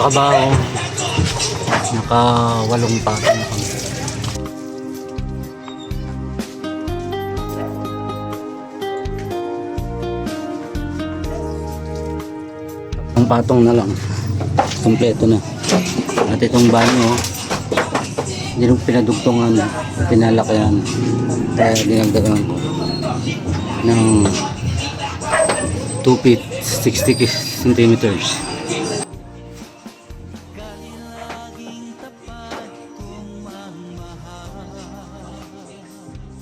Trabaho. Naka 8 patong na kami. Ang patong na lang. Kompleto na. At itong banyo, hindi nung pinadugtungan, pinalakihan. Kaya dinagdagan ko ng 2 feet 60 centimeters.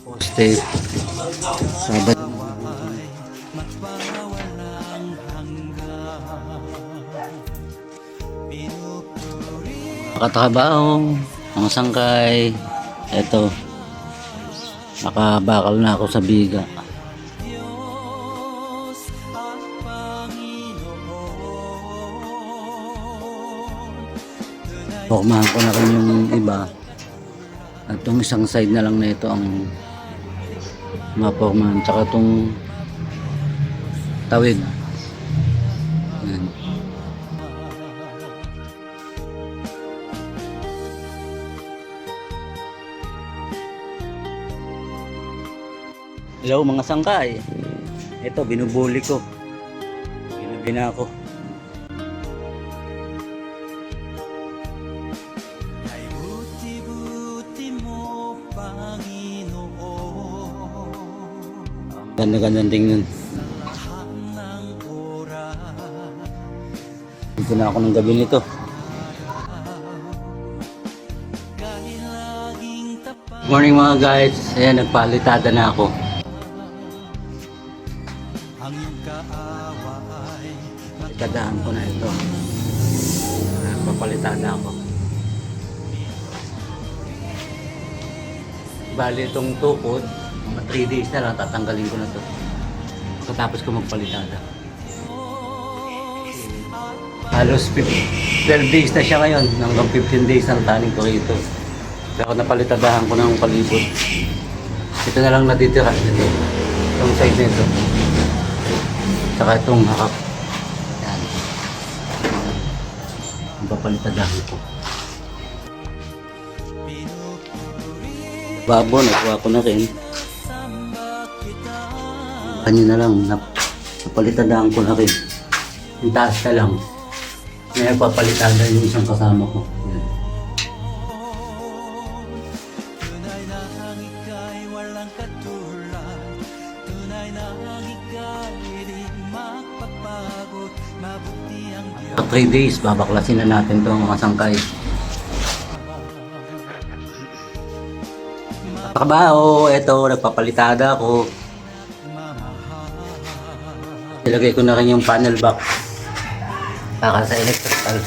Poste Sabado. Nakatrabaho, mga sangkay. Eto, nakabakal na ako sa biga. Formahan ko na rin yung iba. At itong isang side na lang na ito ang mapormahan. Tsaka itong tawid. Yan. Hello mga sangkay. Ito binubuli ko. Binubina ako. Ganda-gandang tingnan. Dito na ako ng gabi nito. Morning mga guys. Ayan, nagpalitada na ako. Palitadaan ko na ito. Papalitada ako. Bali itong tukod, mga 3 days na lang tatanggalin ko na to. Pagkatapos ko magpalitada. Halos 12 days na siya ngayon. Hanggang 15 days ang taning ko rito. Kaya napalitadahan ko ng palibot. Ito na lang natitira. Ito. Itong side nito. Saka itong harap. Yan. Ang papalitadahan ko. Babo, nakuha ko na rin. Kanya na lang, napalitadahan ko na rin. Yung taas na lang. May nagpapalitada yung isang kasama ko. Yan. Sa 3 days, babaklasin na natin itong mga sangkay. Trabaho, eto, nagpapalitada ako. Ilagay ko na rin yung panel box para sa electrical.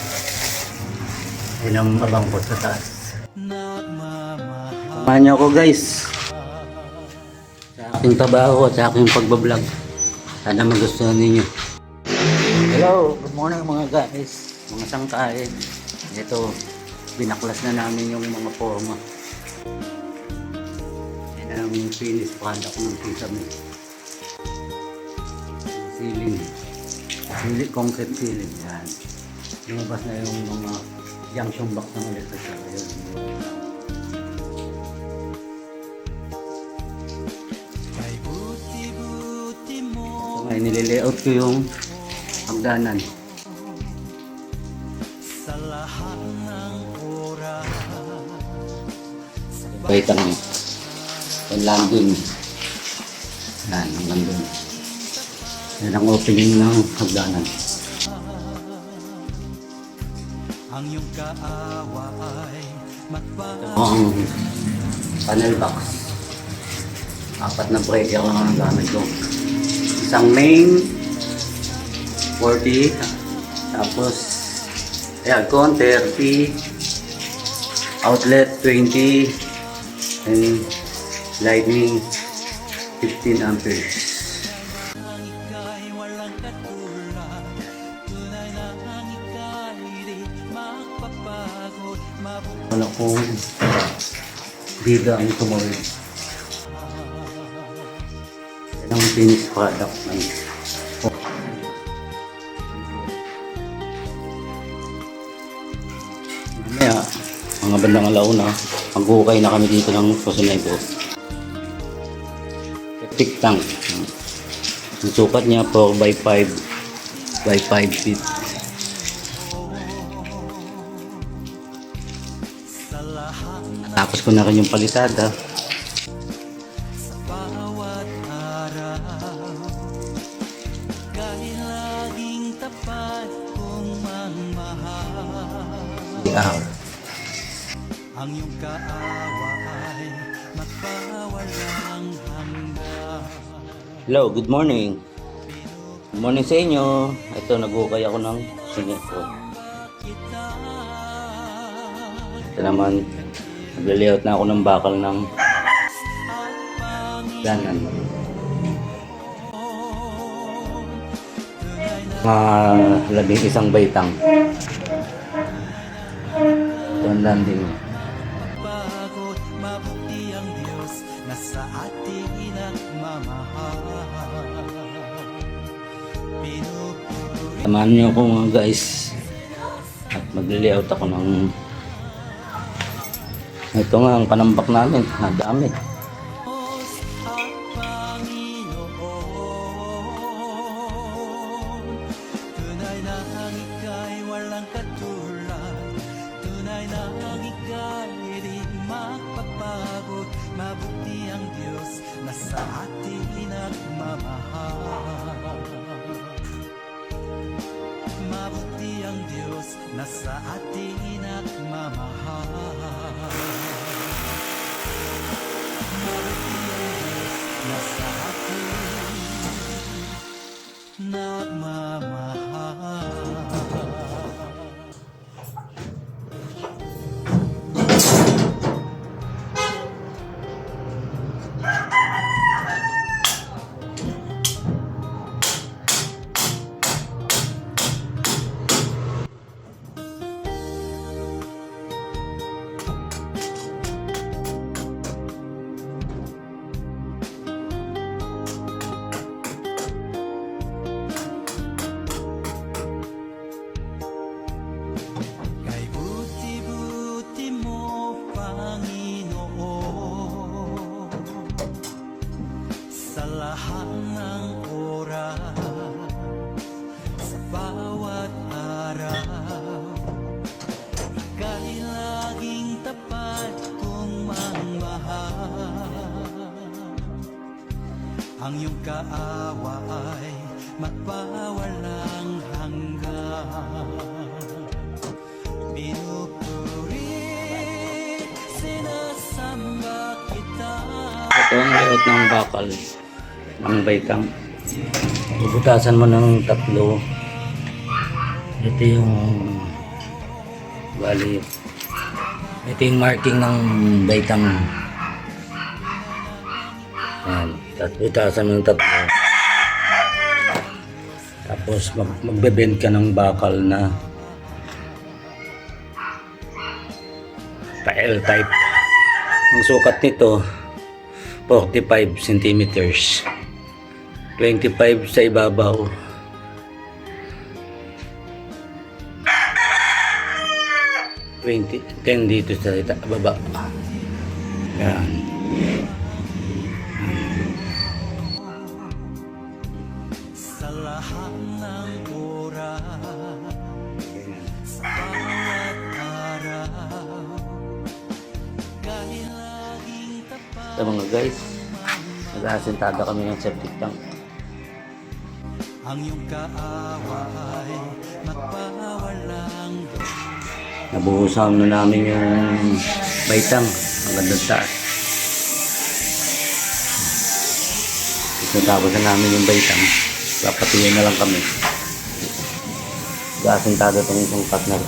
Yun ang mabangkot sa taas. Samahan niyo ako guys sa aking trabaho at sa aking pagbablog. Sana magustuhan ninyo. Hello, good morning mga guys, mga sangkay. Ito, binaklas na namin yung mga forma. Yan ang finished product ng Kisame. Ceiling, concrete ceiling. Yan. Lumabas na yung mga junction box ng electrical. Ayan. So, ngayon nililayout ko yung hagdanan. Paitang nyo. Yung landing. Yan, ang landing. Yan ang opening ng hagdanan. Ito ang panel box. 4 na breaker lang ang gamit ko. Isang main 40, tapos aircon 30, outlet 20, and lightning 15 amperes. Wala kong biga ang tumawid. Yan ang finished product ng mga bandang alauna, maghukay na kami dito ng kusinebo. Septic tank. Ang sukat niya 4 by 5 by 5 feet. Tapos ko na rin yung palitada. Ang iyong kaawa ay magpawalang hanggan. Hello, good morning. Good morning sa inyo. Ito, naghukay ako ng siniko. Ito naman, nag-layout na ako ng bakal ng danan. Mga 11 baitang. Ito ang landing. Pagod, mabuti ang Diyos na sa ating nagmamahal. Pinupuri Samahan niyo ako mga guys. At mag-layout ako ng ito nga ang panambak namin. Nadami. at Panginoon. Tunay na ang ika'y walang katulad. Tunay na ang ika'y di magpapagod. Mabuti ang Diyos na sa ating nagmamahal. Mabuti ang Diyos na sa ating nagmamahal. Mabuti ang Diyos na sa ating nagmamahal. Kay buti-buti mo, Panginoon, sa lahat ng oras, sa bawat araw, ika'y laging tapat kong mangmahal. Ang iyong kaawa ay magpawalang hanggan. Pinupuri, sinasamba kita. Ito ang layout ng bakal ng baitang. Bubutasan mo ng tatlo. Ito yung bali. Ito yung marking ng baitang. Ayan. Butasan mo ng tatlo. Tapos magbe-bend ka ng bakal na pa-L-type. Ang sukat nito 45 centimeters, 25 sa ibabaw, 10 dito sa baba. Yan. Sa lahat ng oras, sa bawat araw, ika'y laging tapat. Ito mga guys, nag-aasentada kami ng septic tank. Ang iyong kaawa ay magpawalang Nabuhusan na namin yung baitang hanggang doon taas. Tapos na namin yung baitang, papatuloy na lang kami. Nag-aasentada itong partner.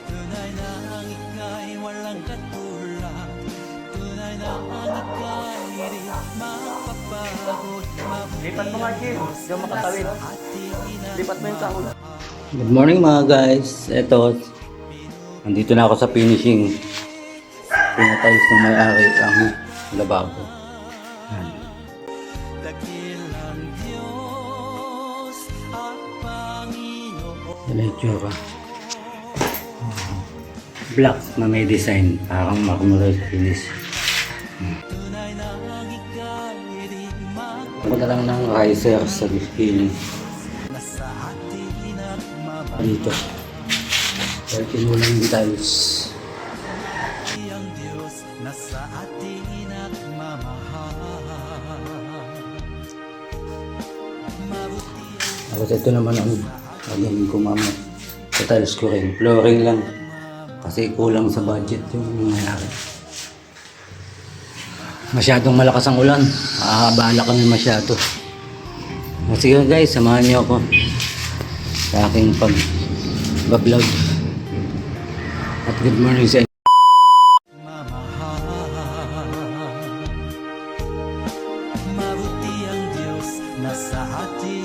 tunay na ang ika'y walang katulad. Tunay na ang ika'y di magpapagod. Lipat mo nga, Jim. Hindi ako makatawid. Lipat mo yung sahod. Good morning mga guys. Ito, nandito na ako sa finishing. Pinatayos ng may-ari ang lababo. Yan. Dakilang Diyos at Panginoon. Yan ang itsura. Black na may design, parang marmolite finish. Ako na lang ng riser sa feeling. Dito. Kaya kinulang yung tiles. Tapos ito naman ang gagawin ko mamaya. Sa tiles ko rin. Flooring lang. Kasi kulang sa budget yung nangyayari. Masyadong malakas ang ulan. Makakabala kami masyado. Sige guys, samahan niyo ako sa aking pag-vlog. At good morning sa inyo. Mabuti ang Diyos na sa atin